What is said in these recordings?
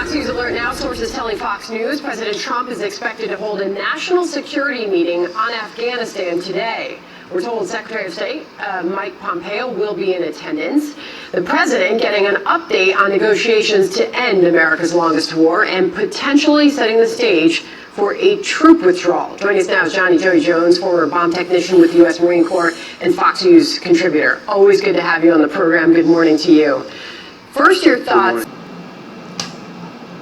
Fox News Alert now. Sources telling Fox News President Trump is expected to hold a national security meeting on Afghanistan today. We're told Secretary of State Mike Pompeo will be in attendance. The president getting an update on negotiations to end America's longest war and potentially setting the stage for a troop withdrawal. Joining us now is Johnny Joey Jones, former bomb technician with the U.S. Marine Corps and Fox News contributor. Always good to have you on the program. Good morning to you. First, your thoughts.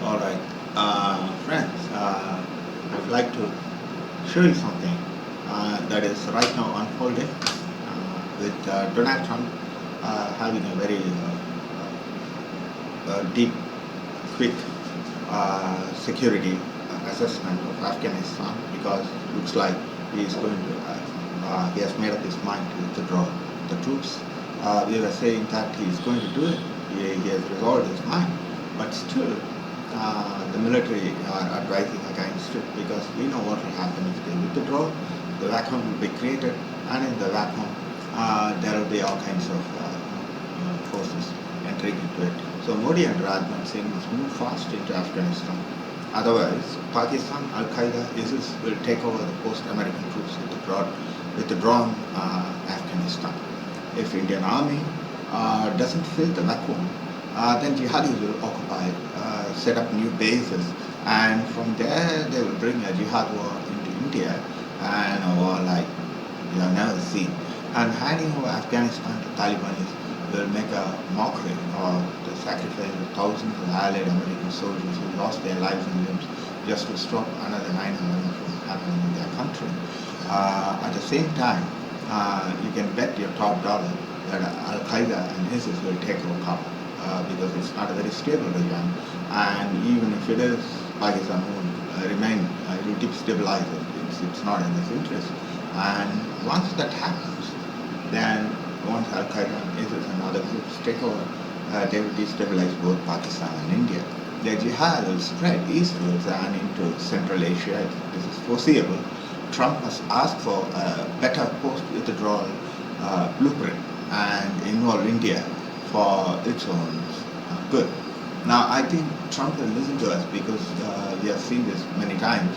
All right, friends, I'd like to show you something that is right now unfolding with Donald Trump having a very deep, quick security assessment of Afghanistan, because it looks like he is going to, he has made up his mind to withdraw the troops. We were saying that he is going to do it. He has resolved his mind, but still the military are advising against it, because we know what will happen if they withdraw. The vacuum will be created, and in the vacuum there will be all kinds of forces entering into it. So Modi and Rajnath Singh must move fast into Afghanistan. Otherwise, Pakistan, Al-Qaeda, ISIS will take over the post-American troops withdrawn Afghanistan. If Indian Army doesn't fill the vacuum, then jihadis will occupy, set up new bases, and from there they will bring a jihad war into India, and a war like we have never seen. And handing over Afghanistan to Taliban will make a mockery of the sacrifice of thousands of allied American soldiers who lost their lives and limbs just to stop another 9/11 from happening in their country. At the same time, you can bet your top dollar that Al-Qaeda and ISIS will take over Kabul, because it's not a very stable region, and even if it is, Pakistan won't remain, it will destabilize it. It's not in its interest. And once that happens, then once Al-Qaeda and ISIS and other groups take over, they will destabilize both Pakistan and India. The jihad will spread eastwards and into Central Asia. This is foreseeable. Trump must ask for a better post-withdrawal blueprint and involve India for its own good. Now, I think Trump will listen to us, because we have seen this many times.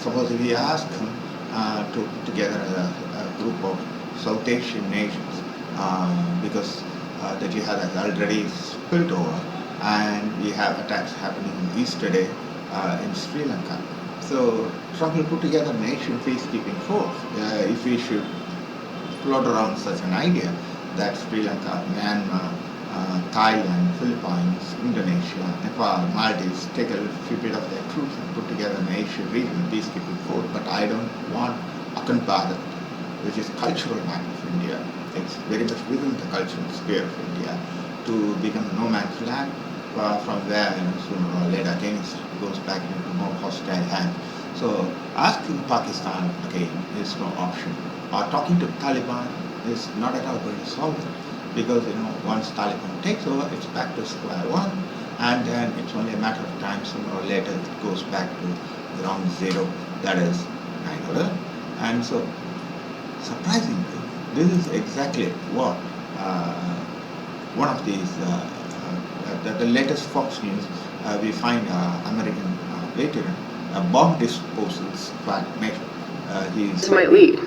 Suppose if he asked him to put together a group of South Asian nations, because the jihad has already spilled over, and we have attacks happening yesterday in Sri Lanka. So Trump will put together a nation peacekeeping force. If we should float around such an idea that Sri Lanka, Myanmar, Thailand, Philippines, Indonesia, Nepal, Maldives take a few bit of their troops and put together an Asian regional peacekeeping force. But I don't want Akhand Bharat, which is cultural map of India. It's very much within the cultural sphere of India, to become a no man's land, from where sooner or later again it goes back into more hostile hands. So asking Pakistan again is no option. Or talking to Taliban is not at all going to solve it, because once Taliban takes over, it's back to square one, and then it's only a matter of time, sooner or later it goes back to ground zero, that is 9/11. And so, surprisingly, this is exactly what one of these, the latest Fox News, we find American veteran, a bomb disposal squad major. This might lead.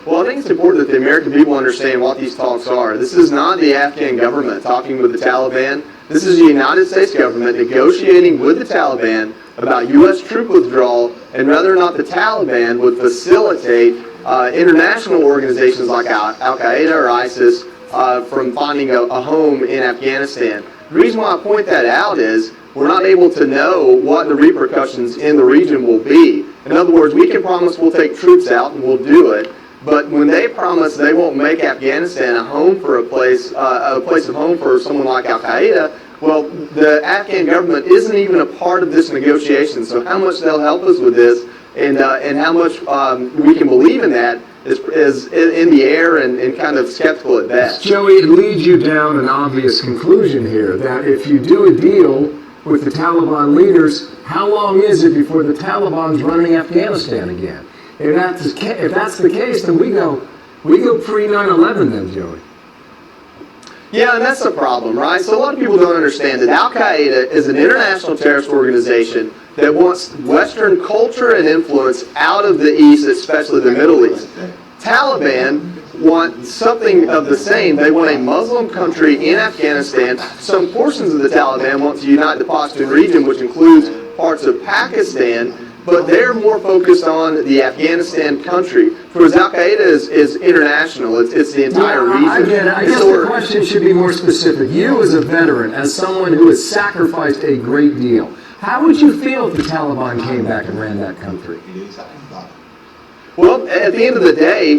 Well, I think it's important that the American people understand what these talks are. This is not the Afghan government talking with the Taliban. This is the United States government negotiating with the Taliban about U.S. troop withdrawal, and whether or not the Taliban would facilitate international organizations like Al-Qaeda or ISIS from finding a home in Afghanistan. The reason why I point that out is we're not able to know what the repercussions in the region will be. In other words, we can promise we'll take troops out and we'll do it, but when they promise they won't make Afghanistan a home for a place of home for someone like Al-Qaeda, well, the Afghan government isn't even a part of this negotiation. So how much they'll help us with this, and how much we can believe in that is in the air and kind of skeptical at best. Joey, it leads you down an obvious conclusion here, that if you do a deal with the Taliban leaders, how long is it before the Taliban's running Afghanistan again? If that's the case, then we go pre-9/11 then, Joey. Yeah, and that's the problem, right? So a lot of people don't understand that Al-Qaeda is an international terrorist organization that wants Western culture and influence out of the East, especially the Middle East. Taliban want something of the same. They want a Muslim country in Afghanistan. Some portions of the Taliban want to unite the Pashtun region, which includes parts of Pakistan, but they're more focused on the Afghanistan country. Whereas Al-Qaeda is international. It's the entire region. I get it. I guess the question should be more specific. You as a veteran, as someone who has sacrificed a great deal, how would you feel if the Taliban came back and ran that country? Well, at the end of the day,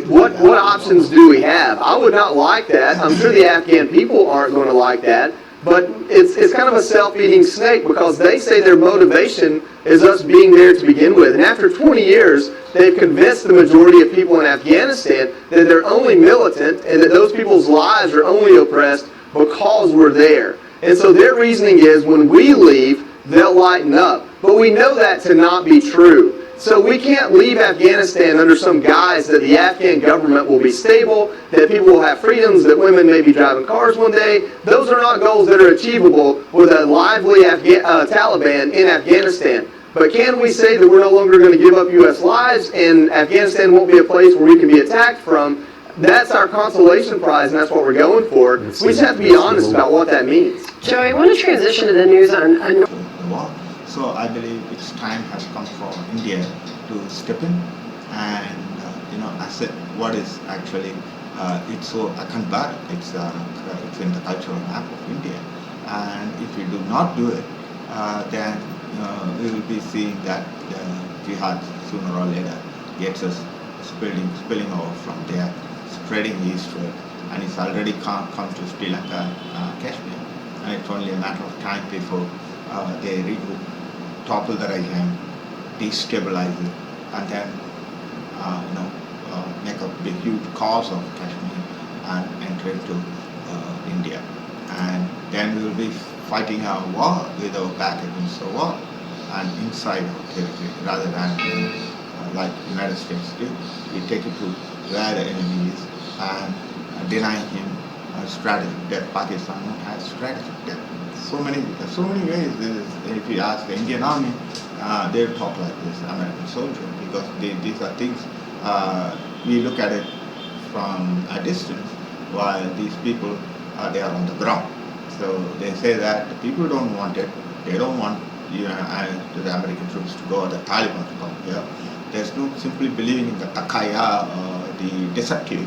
what options do we have? I would not like that. I'm sure the Afghan people aren't going to like that. But it's kind of a self-eating snake because they say their motivation is us being there to begin with. And after 20 years, they've convinced the majority of people in Afghanistan that they're only militant and that those people's lives are only oppressed because we're there. And so their reasoning is when we leave, they'll lighten up. But we know that to not be true. So we can't leave Afghanistan under some guise that the Afghan government will be stable, that people will have freedoms, that women may be driving cars one day. Those are not goals that are achievable with a lively Taliban in Afghanistan. But can we say that we're no longer going to give up U.S. lives and Afghanistan won't be a place where we can be attacked from? That's our consolation prize, and that's what we're going for. We just have to be honest about what that means. Joey, I want to transition to the news on So I believe its time has come for India to step in and assess what is actually it's so akanbar. It's in the cultural map of India, and if we do not do it, then we will be seeing that jihad sooner or later gets us spilling over from there, spreading eastward, and it's already come to Sri Lanka, Kashmir, and it's only a matter of time before they topple the regime, destabilize it, and then make a big huge cause of Kashmir and enter into India. And then we will be fighting a war with our back against the wall and inside our territory rather than like the United States do. We take it to where the enemy is and deny him a strategic death. Pakistan has strategic death. So many ways. If you ask the Indian Army, they talk like this American soldier because these are things we look at it from a distance, while these people they are on the ground. So they say that the people don't want it. They don't want the American troops to go or the Taliban to come here. There's no simply believing in the Takaya or the deceptive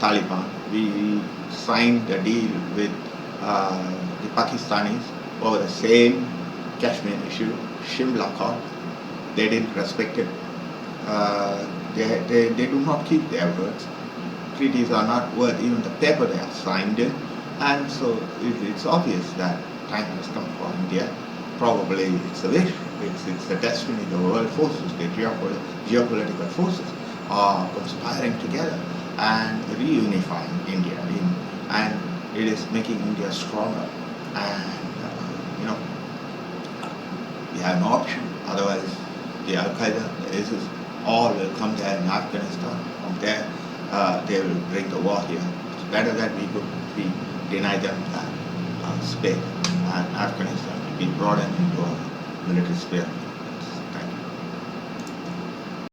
Taliban. We signed a deal with the Pakistanis over the same Kashmir issue, Shimla Accord. They didn't respect it. They do not keep their words. Treaties are not worth even the paper they are signed in. And so it's obvious that time has come for India. Probably it's a wish, it's the destiny. The world forces, the geopolitical forces are conspiring together and reunifying India. And it is making India stronger. And we have no option. Otherwise, the Al-Qaeda, the ISIS, all will come there in Afghanistan. From there, they will bring the war here. It's better that we deny them that space, and Afghanistan will be brought into a military sphere.